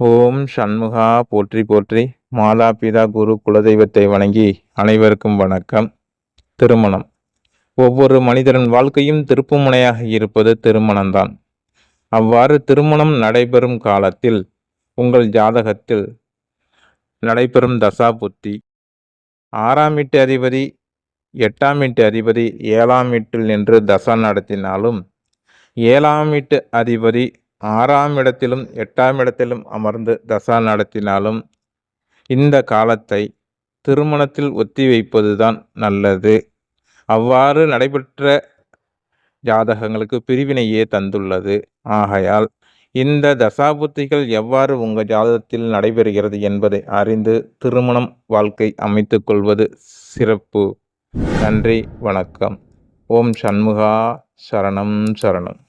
ஓம் சண்முகா போற்றி போற்றி. மாதா பிதா குரு குலதெய்வத்தை வணங்கி அனைவருக்கும் வணக்கம். திருமணம் ஒவ்வொரு மனிதரின் வாழ்க்கையும் திருப்புமுனையாக இருப்பது திருமணம்தான். அவ்வாறு திருமணம் நடைபெறும் காலத்தில் உங்கள் ஜாதகத்தில் நடைபெறும் தசா புத்தி 6ஆம் வீட்டு அதிபதி 8ஆம் வீட்டு அதிபதி 7ஆம் வீட்டில் நின்று தசா நடத்தினாலும் 7ஆம் வீட்டு அதிபதி 6ஆம் இடத்திலும் 8ஆம் இடத்திலும் அமர்ந்து தசா நடத்தினாலும் இந்த காலத்தை திருமணத்தில் ஒத்தி வைப்பதுதான் நல்லது. அவ்வாறு நடைபெற்ற ஜாதகங்களுக்கு பிரிவினையே தந்துள்ளது. ஆகையால் இந்த தசாபுத்திகள் எவ்வாறு உங்கள் ஜாதகத்தில் நடைபெறுகிறது என்பதை அறிந்து திருமணம் வாழ்க்கை அமைத்துக் கொள்வது சிறப்பு. நன்றி, வணக்கம். ஓம் சண்முகா சரணம் சரணம்.